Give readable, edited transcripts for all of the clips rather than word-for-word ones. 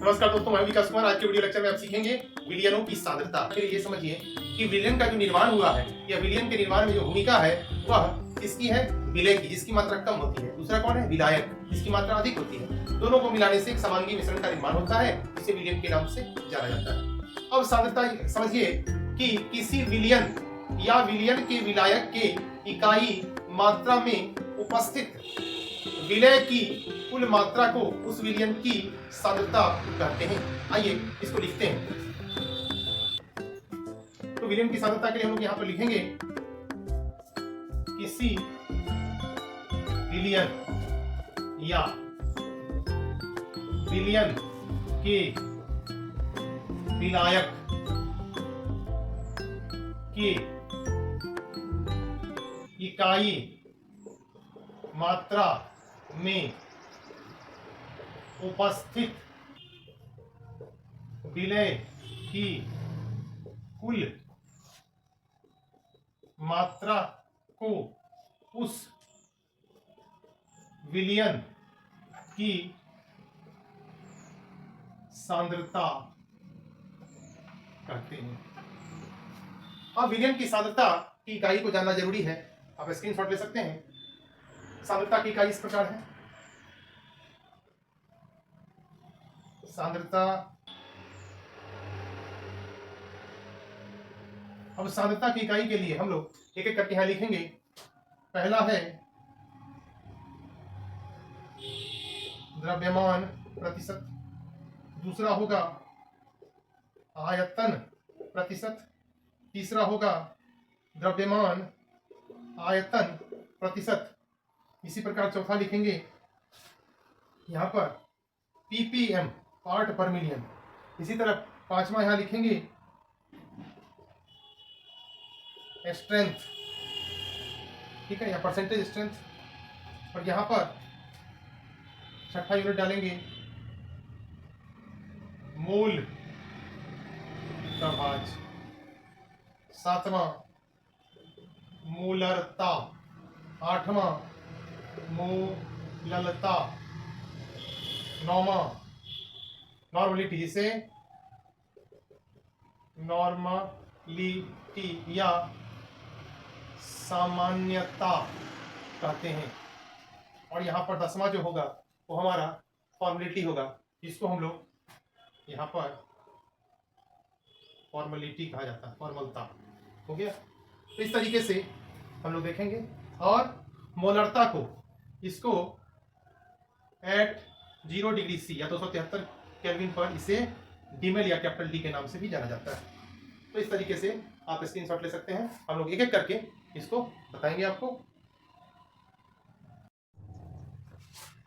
नमस्कार दोस्तों, मैं विकास कुमार। आज के वीडियो लेक्चर में आप सीखेंगे विलयनों की सांद्रता। फिर ये समझिए कि विलयन का जो निर्माण हुआ है या विलयन के निर्माण में जो भूमिका है वह किसकी है? विलय की, जिसकी मात्रा कम होती है। दूसरा कौन है? विलायक, जिसकी मात्रा अधिक होती है। दोनों को मिलाने से एक समांगी मिश्रण का निर्माण होता है, जिसे विलयन के नाम से जाना जाता है। अब सांद्रता समझिए कि किसी विलयन या विलयन के विलायक के इकाई मात्रा में उपस्थित विलय की कुल मात्रा को उस विलयन की सांद्रता कहते हैं। आइए इसको लिखते हैं। तो विलयन की सांद्रता के लिए हम लोग यहां पर लिखेंगे किसी विलयन या विलयन के विलायक की इकाई मात्रा में उपस्थित विलय की कुल मात्रा को उस विलयन की सांद्रता कहते हैं। अब विलयन की सांद्रता की इकाई को जानना जरूरी है। आप स्क्रीनशॉट ले सकते हैं। सांद्रता की इकाई इस प्रकार है। सांद्रता, अब सांद्रता की इकाई के लिए हम लोग एक एक करके यहां लिखेंगे। पहला है द्रव्यमान प्रतिशत, दूसरा होगा आयतन प्रतिशत, तीसरा होगा द्रव्यमान आयतन प्रतिशत। इसी प्रकार चौथा लिखेंगे यहां पर ppm, पार्ट पर मिलियन। इसी तरह पांचवा यहां लिखेंगे स्ट्रेंथ, ठीक है, या परसेंटेज स्ट्रेंथ। और यहां पर छठा यूनिट डालेंगे मोल का भाज, सातवां मोलरता, आठवां मोललता, नौवां नॉर्मलिटी, जिसे नॉर्मलिटी या सामान्यता कहते हैं। और यहाँ पर दसवां जो होगा वो हमारा फॉर्मेलिटी होगा, जिसको हम लोग यहाँ पर फॉर्मेलिटी कहा जाता है, फॉर्मलता हो गया। तो इस तरीके से हम लोग देखेंगे। और मोलरता को, इसको एट 0 डिग्री सी या 273 केल्विन पर इसे डीमेल या कैपिटल डी के नाम से भी जाना जाता है। तो इस तरीके से आप स्क्रीनशॉट ले सकते हैं। हम लोग एक एक करके इसको बताएंगे आपको।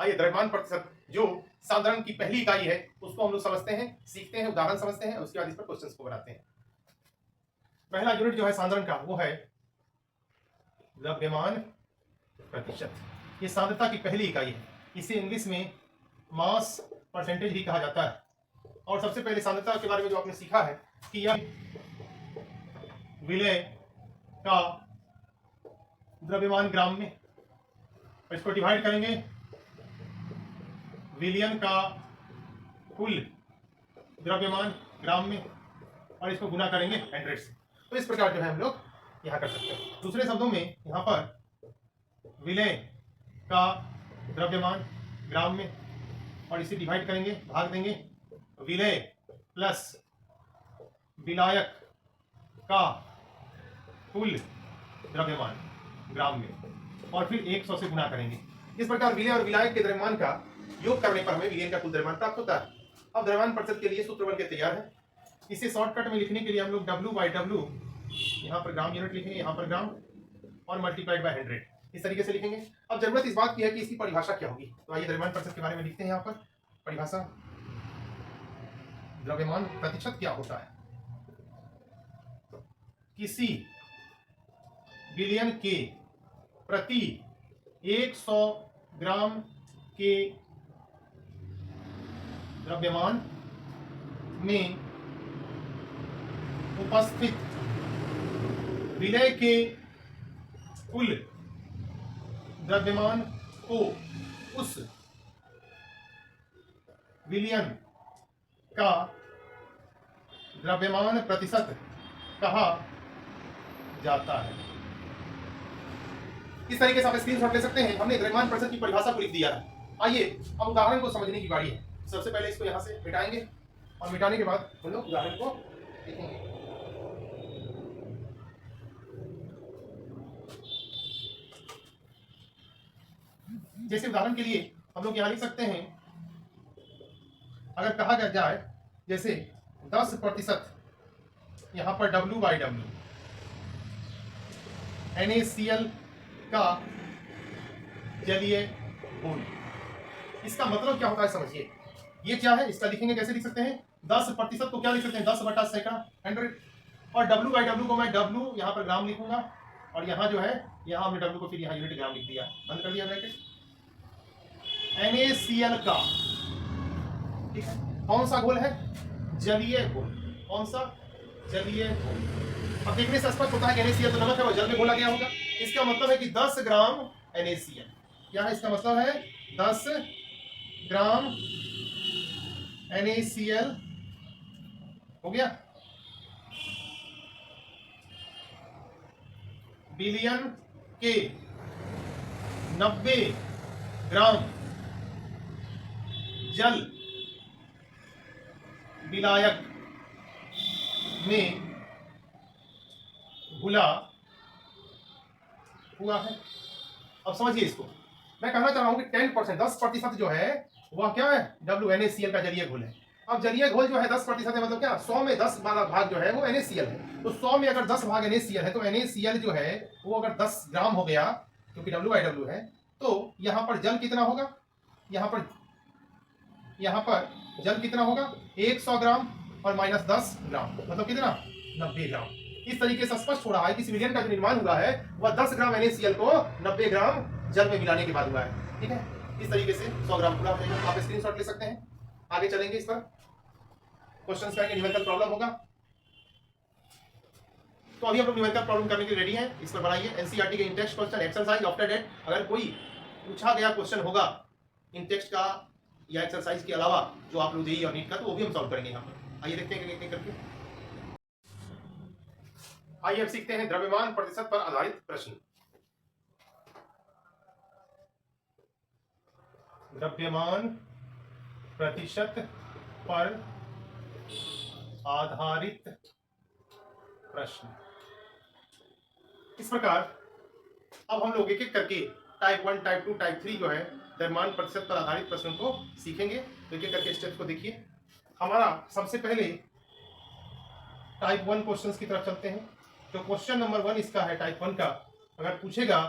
आइए, द्रव्यमान प्रतिशत जो सांद्रण की पहली इकाई है उसको हम लोग समझते हैं, सीखते हैं, उदाहरण समझते हैं, उसके बाद इस पर क्वेश्चंस को बनाते हैं। पहला यूनिट जो है सांद्रण का वो है द्रव्यमान प्रतिशत। ये सांद्रता की पहली इकाई है। इसे इंग्लिश में मास परसेंटेज भी कहा जाता है। और सबसे पहले सांद्रता के बारे में जो आपने सीखा है कि यह विलय का द्रव्यमान ग्राम में, और इसको डिवाइड करेंगे विलयन का कुल द्रव्यमान ग्राम में, और इसको गुना करेंगे 100 से। तो इस प्रकार जो है हम लोग यहाँ कर सकते हैं। दूसरे शब्दों में यहाँ पर विलय का द्रव्यमान ग्राम में, और इसे डिवाइड करेंगे, भाग देंगे विलय प्लस विलायक का कुल द्रव्यमान ग्राम में, और फिर 100 से गुना करेंगे। इस प्रकार विलय और विलायक के द्रव्यमान का योग करने पर हमें विलयन का कुल द्रव्यमान प्राप्त होता है। अब द्रव्यमान प्रतिशत के लिए सूत्र बन के तैयार है। इसे शॉर्टकट में लिखने के लिए हम लोग W/W, यहाँ पर ग्राम यूनिट लिखेंगे, यहाँ पर ग्राम, और मल्टीप्लाइड बाय 100, इस तरीके से लिखेंगे। अब जरूरत इस बात की है कि इसकी परिभाषा क्या होगी। तो आइए द्रव्यमान प्रतिशत के बारे में लिखते हैं। यहाँ पर परिभाषा, द्रव्यमान प्रतिशत क्या होता है? किसी विलयन के प्रति 100 ग्राम के द्रव्यमान में उपस्थित विलय के कुल द्रव्यमान को उस विलयन का द्रव्यमान प्रतिशत कहा जाता है। इस तरीके से आप स्क्रीनशॉट ले सकते हैं। हमने द्रव्यमान प्रतिशत की परिभाषा को लिख दिया है। आइए अब उदाहरण को समझने की बारी है। सबसे पहले इसको यहां से मिटाएंगे और मिटाने के बाद हम लोग उदाहरण को देखेंगे। जैसे उदाहरण के लिए हम लोग यहां लिख सकते हैं, अगर कहा गया जाए जैसे 10% यहां पर W/W NaCl का जलीय घोल। इसका मतलब क्या होता है समझिए। ये क्या है, इसका लिखेंगे कैसे लिख सकते हैं, 10% को क्या लिख सकते हैं, 10/100 100, और W/W को मैं W यहाँ पर ग्राम लिखूंगा, और यहाँ जो है यहाँ हमने W को फिर यहाँ यूनिट ग्राम लिख दिया, बंद कर दिया ब्रैकेट। NaCl का, ठीक है, कौन सा घोल है, जलीय घोल। कौन सा, जलीय घोल। अब देखने से स्पष्ट होता है कि NaCl तो नमक है, वो जल में घोला गया होगा। इसका मतलब है कि 10 ग्राम NaCl, क्या है इसका मतलब है 10 ग्राम NaCl हो गया। बिलियन के 90 ग्राम जल विलायक में घुला हुआ है। अब समझिए इसको, मैं कहना चाह रहा हूं कि 10% जो है वह क्या है, NaCl का जलीय घोल है। अब जलीय घोल जो है 10% है, मतलब क्या 100 में 10 वाला भाग जो है वो NaCl है। तो 100 में अगर 10 भाग NaCl है तो NaCl जो है वो अगर 10 ग्राम हो गया, क्योंकि W/W है, तो यहाँ पर जल कितना होगा, यहाँ पर जल कितना होगा 100 ग्राम और माइनस 10 ग्राम, मतलब कितना 90 ग्राम। इस तरीके से स्पष्ट हो रहा है कि इस विलयन का जो निर्माण हुआ है वह 10 ग्राम NaCl को 90 ग्राम जल में मिलाने के बाद हुआ है। ठीक है, इस तरीके से 100 ग्राम पूरा हो जाएगा। आप स्क्रीनशॉट ले सकते हैं। आगे चलेंगे, इस पर क्वेश्चंस करेंगे, न्यूमेरिकल प्रॉब्लम होगा। तो अभी हम लोग न्यूमेरिकल प्रॉब्लम करने के लिए रेडी हैं। इस पर बनाइए एनसीईआरटी के इन text question exercise. After that अगर कोई पूछा गया क्वेश्चन होगा इन टेक्स्ट का या एक्सरसाइज के अलावा जो आप लोग जेईई और नीट का, तो वो भी हम सॉल्व करेंगे यहाँ पर। आइए देखते हैं एक करके। आइए अब सीखते हैं द्रव्यमान प्रतिशत पर आधारित प्रश्न। द्रव्यमान प्रतिशत पर आधारित प्रश्न। इस प्रकार अब हम लोग एक एक करके टाइप 1, टाइप 2, टाइप 3 जो है द्रव्यमान प्रतिशत पर आधारित प्रश्न को सीखेंगे। तो एक एक करके स्टेप्स को देखिए। हमारा सबसे पहले टाइप 1 क्वेश्चंस की तरफ चलते हैं। तो क्वेश्चन नंबर 1 इसका है टाइप 1 का। अगर पूछेगा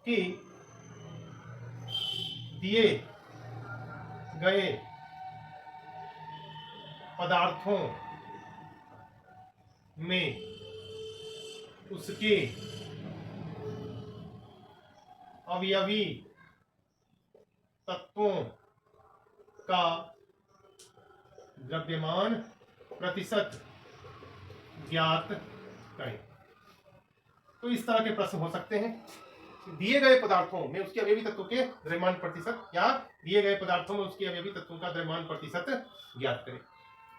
कि दिए गए पदार्थों में उसके अवयवी तत्वों का द्रव्यमान प्रतिशत ज्ञात करें। तो इस तरह के प्रश्न हो सकते हैं। दिए गए पदार्थों में उसके अवयवी तत्वों के द्रव्यमान प्रतिशत या दिए गए पदार्थों में उसके अवयवी तत्वों का द्रव्यमान प्रतिशत ज्ञात करें।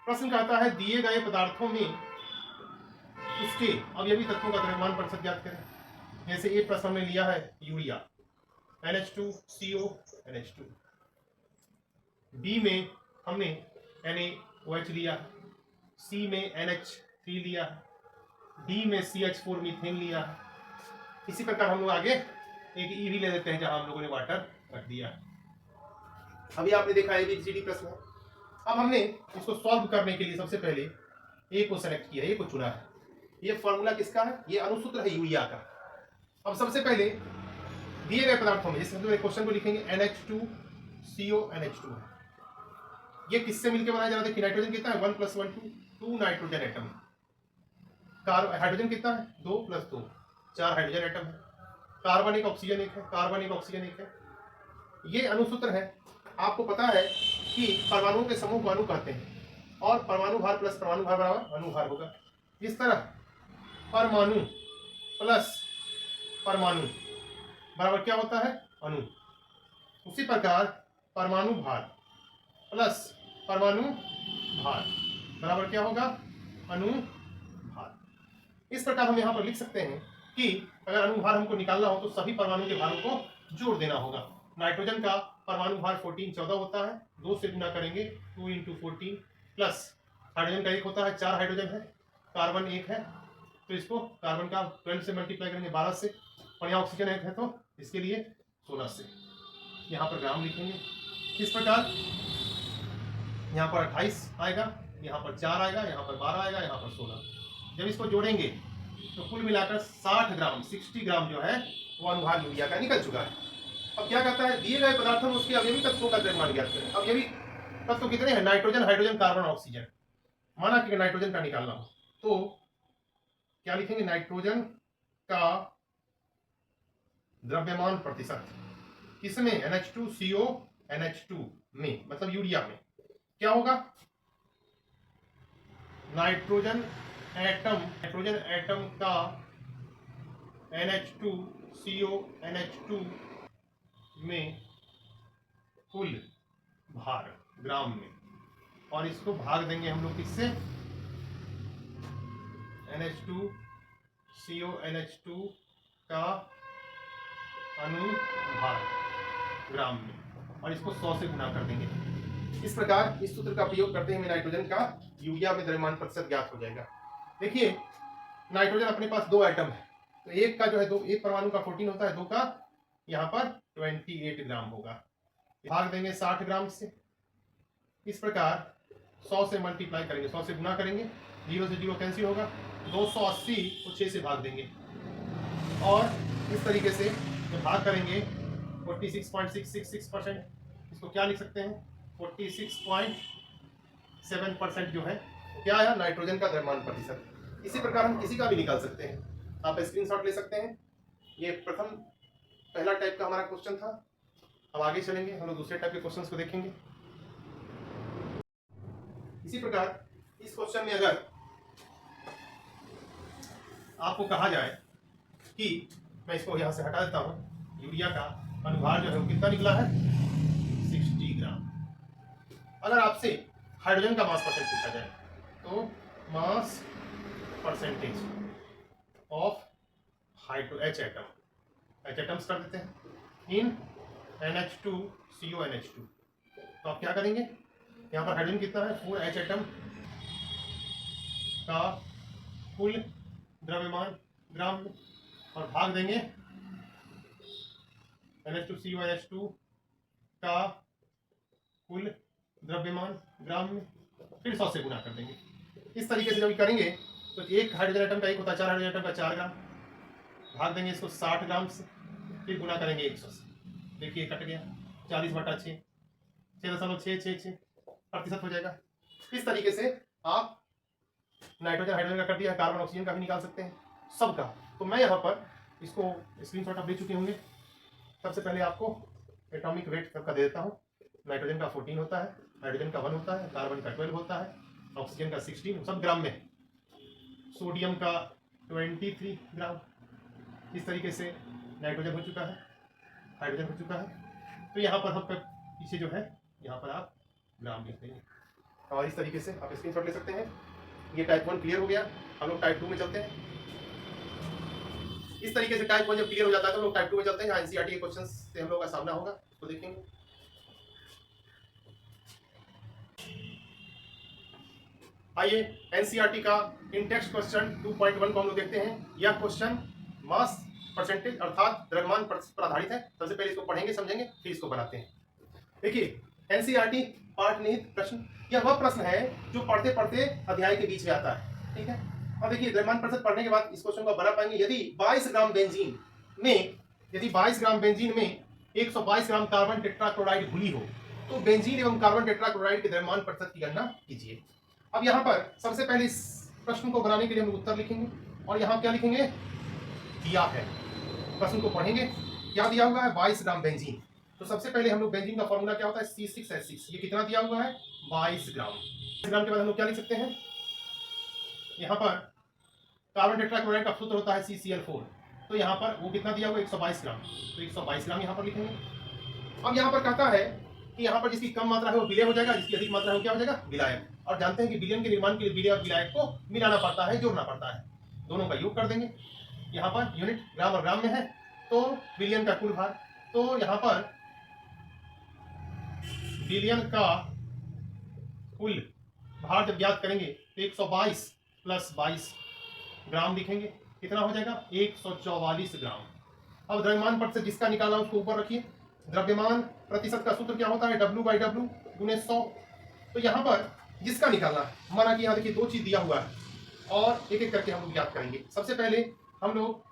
प्रश्न कहता है दिए गए पदार्थों में उसके अवयवी तत्वों का द्रव्यमान प्रतिशत ज्ञात करें। जैसे एक प्रश्न में लिया है यूरिया NH2CO NH2, बी में हमने NaOH लिया, सी में NH3 लिया, डी में CH4 मीथेन लिया। इसी प्रकार हम लोग आगे एक ई भी ले लेते हैं जहां हम लोगों ने वाटर रख दिया। अभी आपने देखा ABCD प्रश्न। अब हमने इसको सॉल्व करने के लिए सबसे पहले ए को सेलेक्ट किया, ए को चुना है। ये फॉर्मूला किसका है, ये अनुसूत्र है यूरिया का। अब सबसे पहले दिए गए पदार्थों में इस क्वेश्चन को लिखेंगे NH2CO NH2 है। ये किससे मिलकर बनाया जा रहा है, देखिए नाइट्रोजन कितना है 1 + 1 2 नाइट्रोजन एटम। हाइड्रोजन कितना है 2 + 2 4 हाइड्रोजन एटम है। कार्बन एक ऑक्सीजन एक है, कार्बन एक ऑक्सीजन एक है। ये अनुसूत्र है। आपको पता है कि परमाणुओं के समूह को अणु कहते हैं और परमाणु भार प्लस परमाणु भार बराबर अणु भार होगा। इस तरह परमाणु प्लस परमाणु बराबर क्या होता है, अणु। उसी प्रकार परमाणु भार प्लस परमाणु भार बराबर क्या होगा, अनुभार। इस प्रकार हम यहाँ पर लिख सकते हैं कि अगर अनुभार हमको निकालना हो तो सभी परमाणु के भारों को जोड़ देना होगा। नाइट्रोजन का परमाणु भार 14 होता है, 2 से गुना करेंगे 2 × 14 प्लस हाइड्रोजन का 1 होता है, 4 हाइड्रोजन है, कार्बन 1 है तो इसको कार्बन का 12 से मल्टीप्लाई करेंगे 12 से, और यहाँ ऑक्सीजन 1 है तो इसके लिए 16 से। यहाँ पर ग्राम लिखेंगे। इस प्रकार यहाँ पर 28 आएगा, यहाँ पर 4 आएगा, यहाँ पर 12 आएगा, यहाँ पर 16। जब इसको जोड़ेंगे तो कुल मिलाकर 60 ग्राम 60 ग्राम जो है वो अनुभार यूरिया का निकल चुका है। अब क्या कहता है, दिए गए पदार्थों में उसके अवयवी तत्वों का द्रव्यमान ज्ञात करें। अवयवी तत्व कितने हैं, नाइट्रोजन, हाइड्रोजन, कार्बन, ऑक्सीजन। माना कि नाइट्रोजन का निकालना हो तो क्या लिखेंगे, नाइट्रोजन का द्रव्यमान प्रतिशत किसमें, NH2CO NH2 में, मतलब यूरिया में क्या होगा, नाइट्रोजन एटम का NH2CO NH2 में कुल भार ग्राम में, और इसको भाग देंगे हम लोग किससे, NH2CO NH2 का अनुभार ग्राम में, और इसको 100 से गुना कर देंगे। इस प्रकार इस सूत्र का प्रयोग करते हुए नाइट्रोजन का यूरिया में द्रव्यमान प्रतिशत ज्ञात हो जाएगा। देखिए नाइट्रोजन अपने पास 2 एटम है तो एक का जो है एक परमाणु का 14 होता है, 2 का यहाँ पर 28 ग्राम होगा। भाग देंगे 60 ग्राम से। इस प्रकार 100 से मल्टीप्लाई करेंगे, 100 से गुना करेंगे, 0 से 0 कैंसिल होगा, 280 को 6 से भाग देंगे, और इस तरीके से जब भाग करेंगे 46.666%, इसको क्या लिख सकते हैं, 46.7% जो है क्या है, नाइट्रोजन का द्रव्यमान प्रतिशत। इसी प्रकार हम किसी का भी निकाल सकते हैं, आप स्क्रीनशॉट ले सकते हैं। ये पहला टाइप का हमारा क्वेश्चन था। अब आगे चलेंगे, हम लोग दूसरे टाइप के क्वेश्चंस को देखेंगे। इसी प्रकार इस क्वेश्चन में अगर आपको कहा जाए कि मैं इसको यहां से हटा देता हूं, यूरिया का अनुभार जो है वो कितना निकला है, 60 ग्राम। अगर आपसे हाइड्रोजन का मास परसेंट पूछा जाए तो mass percentage of H atoms कर देते हैं इन NH2CO NH2। तो आप क्या करेंगे, यहाँ पर हाइड्रोजन कितना है, 4H एटम का कुल द्रव्यमान ग्राम में, और भाग देंगे NH2CO NH2 का कुल द्रव्यमान ग्राम में, फिर 100 से गुना कर देंगे। इस तरीके से जब करेंगे तो एक हाइड्रोजन एटम का 1 होता है, 4 हाइड्रोजन एटम का 4 ग्राम, भाग देंगे इसको 60 ग्राम से, फिर गुना करेंगे 100 से। देखिए कट गया, 40/6 6.666% हो जाएगा। इस तरीके से आप नाइट्रोजन हाइड्रोजन का कर दिया, कार्बन ऑक्सीजन का भी निकाल सकते हैं, सबका। तो मैं यहाँ पर इसको स्क्रीनशॉट आप ले चुके होंगे। सबसे पहले आपको एटॉमिक वेट सबका दे देता हूँ। नाइट्रोजन का 14 होता है, हाइड्रोजन का 1 होता है, कार्बन का 12 होता है, ऑक्सीजन का 16, सब ग्राम में है। सोडियम का 23 ग्राम। इस तरीके से नाइट्रोजन हो चुका है, हाइड्रोजन हो चुका है। तो यहाँ पर हम पीछे जो है यहाँ पर आप ग्राम लिख देंगे, और इस तरीके से आप स्क्रीनशॉट ले सकते हैं। ये टाइप 1 क्लियर हो गया, हम लोग टाइप 2 में चलते हैं। इस तरीके से टाइप 1 जब क्लियर हो जाता है तो हम लोग टाइप 2 में चलते हैं। एनसीईआरटी के क्वेश्चंस से हम लोग का सामना होगा, तो देखेंगे। आइए एनसीईआरटी का इन टेक्स्ट क्वेश्चन 2.1 को हम लोग देखते हैं। यह क्वेश्चन मास परसेंटेज अर्थात द्रव्यमान पर आधारित है। सबसे पहले इसको पढ़ेंगे, समझेंगे, फिर इसको बनाते हैं। देखिए एनसीईआरटी पाठ निहित प्रश्न, यह वह प्रश्न है जो पढ़ते पढ़ते अध्याय के बीच में आता है, ठीक है। अब देखिए द्रव्यमान प्रतिशत पढ़ने के बाद इस क्वेश्चन को बना पाएंगे। यदि 22 ग्राम बेंजीन में 122 ग्राम कार्बन टेट्राक्लोराइड घुली हो तो बेंजीन एवं कार्बन टेट्राक्लोराइड के द्रव्यमान प्रतिशत की गणना कीजिए। अब यहाँ पर सबसे पहले इस प्रश्न को बनाने के लिए हम उत्तर लिखेंगे, और यहाँ क्या लिखेंगे, दिया है। प्रश्न को पढ़ेंगे, क्या दिया हुआ है, 22 ग्राम बेंजीन। तो सबसे पहले हम लोग बेंजीन का फॉर्मूला क्या होता है, C6H6। ये कितना दिया हुआ है, 22 ग्राम। 22 ग्राम के बाद हम लोग क्या लिख सकते हैं, यहाँ पर कार्बन टेट्राक्लोराइड का सूत्र होता है CCl4। तो यहाँ पर वो कितना दिया हुआ है, 122 ग्राम। तो 122 ग्राम यहाँ पर लिखेंगे। अब यहाँ पर कहता है कि यहाँ पर जिसकी कम मात्रा है वो विलय हो जाएगा, जिसकी अधिक मात्रा है वो क्या हो जाएगा, विलायक। और जानते हैं कि विलयन के निर्माण के लिए विलय और विलायक को मिलाना पड़ता है, जोड़ना पड़ता है। दोनों का योग कर देंगे। यहाँ पर यूनिट ग्राम और ग्राम में है तो विलयन का कुल भार, तो यहाँ पर विलयन का कुल भार जब ज्ञात करेंगे तो 122 प्लस 22 ग्राम लिखेंगे। कितना हो जाएगा, 144 ग्राम। अब द्रव्यमान प्रतिशत जिसका निकाला उसको ऊपर रखिए। द्रव्यमान प्रतिशत का सूत्र क्या होता है, W/W गुने 100। तो यहाँ पर जिसका निकालना है, माना कि यहाँ देखिए दो चीज दिया हुआ है और एक एक करके हम लोग ज्ञात करेंगे। सबसे पहले हम लोग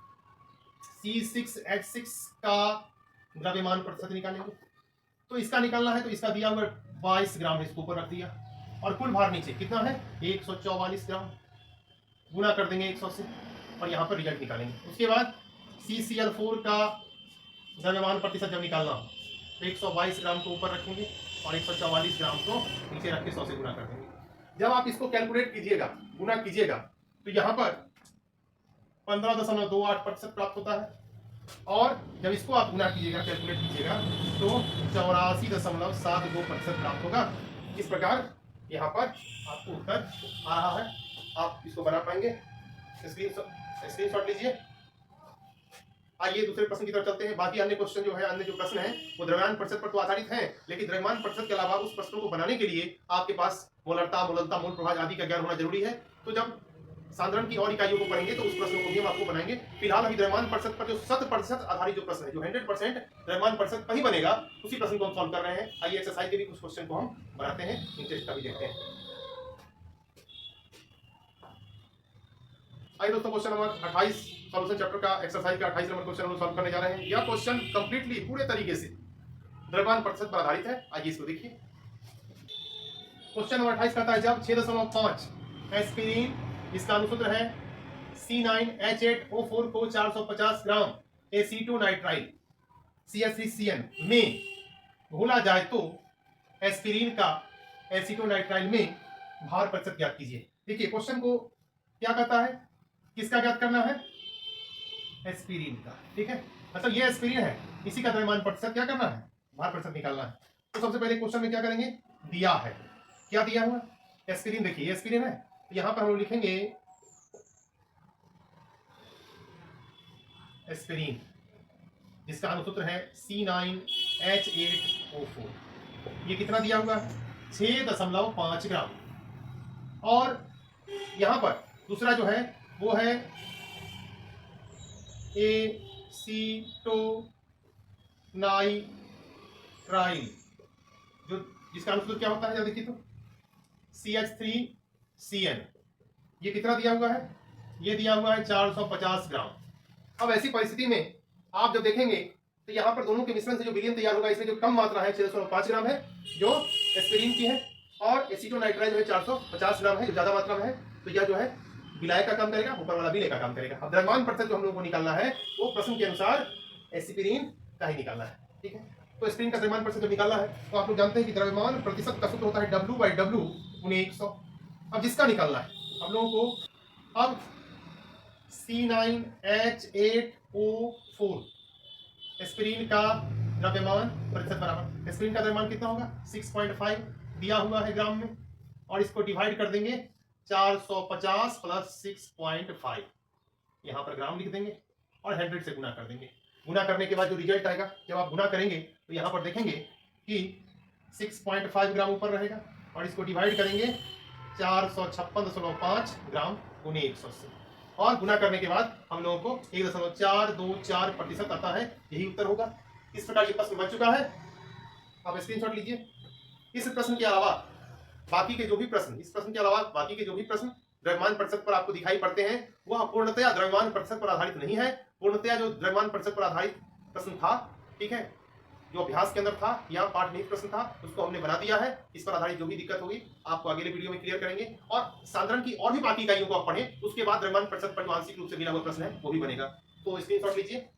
C6H6 का द्रव्यमान प्रतिशत निकालेंगे। तो इसका निकालना है तो इसका दिया हुआ 22 ग्राम है, इसको ऊपर रख दिया। और कुल भार नीचे कितना है, 144 ग्राम। गुना कर देंगे 100 से और यहाँ पर रिजल्ट निकालेंगे। उसके बाद CCl4 का द्रव्यमान प्रतिशत जब निकालना हो तो 122 ग्राम को ऊपर रखेंगे और 144 ग्राम को नीचे रख के 100 से गुना कर देंगे। जब आप इसको कैलकुलेट कीजिएगा, गुना कीजिएगा, तो यहाँ पर 15.28% प्राप्त होता है। और जब इसको आप गुना कीजिएगा, कैलकुलेट कीजिएगा, तो 84.72% प्राप्त होगा। इस प्रकार यहाँ पर आपको उत्तर आ रहा है। आप इसको बना पाएंगे, स्क्रीनशॉट लीजिए। आइए दूसरे प्रश्न की तरफ चलते हैं। बाकी अन्य क्वेश्चन जो है, अन्य जो प्रश्न है वो द्रव्यमान प्रतिशत पर तो आधारित हैं, लेकिन द्रव्यमान प्रतिशत के अलावा उस प्रश्नों को बनाने के लिए आपके पास मोलरता, मोलनता, मोल प्रभाव आदि का ज्ञान होना जरूरी है। तो जब सांद्रण की और इकाइयों को पढ़ेंगे तो उस प्रश्नों को भी हम आपको बनाएंगे। फिलहाल अभी द्रव्यमान प्रतिशत पर जो 100% आधारित जो प्रश्न है, जो 100% द्रव्यमान प्रतिशत पर ही बनेगा, उसी प्रश्न को हम सॉल्व कर रहे हैं। आइए एक्सरसाइज के भी कुछ क्वेश्चन को हम बनाते हैं, इंटरेस्ट का भी देखते हैं। आइए दोस्तों, क्वेश्चन नंबर 28 सॉल्यूशन चैप्टर का एक्सरसाइज का 28 नंबर क्वेश्चन हम सॉल्व करने जा रहे हैं। यह क्वेश्चन कंप्लीटली पूरे तरीके से द्रव्यमान प्रतिशत पर आधारित है। आइए इसको देखिए। क्वेश्चन नंबर 28 कहता है जब 6.5 एस्पिरिन, इसका अनुसूत्र है C9H8O4 को 450 ग्राम एसीटोनाइट्राइल CH3CN में घोला जाए तो एस्पिरिन का एसीटोनाइट्राइल में भार प्रतिशत ज्ञात कीजिए। देखिए क्वेश्चन को क्या कहता है, किसका ज्ञात करना है, एस्पिरिन का। ठीक है, मतलब ये एस्पिरिन है, इसी का द्रव्यमान प्रतिशत क्या करना है, भार प्रतिशत निकालना है। तो सबसे पहले क्वेश्चन में क्या करेंगे, दिया है, क्या दिया हुआ, एस्पिरिन। देखिए एस्पिरिन है, तो यहां पर हम लोग लिखेंगे एस्पिरिन, जिसका अनुसूत्र है C9H8O4। ये कितना दिया हुआ है, 6.5 ग्राम। और यहां पर दूसरा जो है वो है एसीटोनाइट्राइल, जो जिसका अनुसूत्र क्या होता है, जरा देखिए तो CH3CN। ये कितना दिया हुआ है, ये दिया हुआ है 450 ग्राम। अब ऐसी परिस्थिति में आप जब देखेंगे तो यहाँ पर दोनों के मिश्रण से जो विलयन तैयार होगा, इसमें जो कम मात्रा है 6.5 ग्राम है जो एस्पिरिन की है, और एसीटोनाइट्राइल जो है 450 ग्राम है जो ज्यादा मात्रा में है। तो यह जो है विलाय का काम करेगा, ऊपर वाला विलय का काम करेगा। अब द्रव्यमान प्रतिशत जो हम लोगों को निकालना है वो प्रश्न के अनुसार एस्पिरिन का ही निकालना है। ठीक है, तो एस्पिरिन का द्रव्यमान प्रतिशत जो निकालना है तो आप लोग जानते हैं कि द्रव्यमान प्रतिशत का सूत्र होता है W/W गुने 100। अब जिसका निकालना है हम लोगों को, अब C9H8O4 एस्पिरिन का द्रव्यमान प्रतिशत बराबर, एस्पिरिन का द्रव्यमान कितना होगा, 6.5 दिया हुआ है ग्राम में, और इसको डिवाइड कर देंगे 450 प्लस 6.5, यहाँ पर ग्राम लिख देंगे और 100 से गुना कर देंगे। गुना करने के बाद जो रिजल्ट आएगा, जब आप गुना करेंगे तो यहाँ पर देखेंगे कि 6.5 ग्राम ऊपर रहेगा, और इसको डिवाइड करेंगे 456.5 ग्राम गुने 100 से, और गुना करने के बाद हम लोगों को 1.424% आता है, यही उत्तर होगा। इस प्रकार ये प्रश्न बन चुका है, आप स्क्रीनशॉट लीजिए। इस प्रश्न के अलावा बाकी के जो भी प्रश्न, इस प्रश्न के अलावा बाकी के जो भी प्रश्न द्रव्यमान प्रतिशत पर आपको दिखाई पड़ते हैं वह पूर्णतया द्रव्यमान प्रतिशत पर आधारित नहीं है। पूर्णतया जो द्रव्यमान प्रतिशत पर आधारित प्रश्न था, ठीक है, जो अभ्यास के अंदर था या पाठ में प्रश्न था, उसको हमने बना दिया है। इस पर आधारित जो भी दिक्कत होगी आपको अगले वीडियो में क्लियर करेंगे, और सांद्रण की और भी बाकी इकाइयों को आप पढ़ें, उसके बाद द्रव्यमान प्रतिशत पर जो आंशिक रूप से मिला हुआ प्रश्न है वो भी बनेगा। तो स्क्रीनशॉट लीजिए।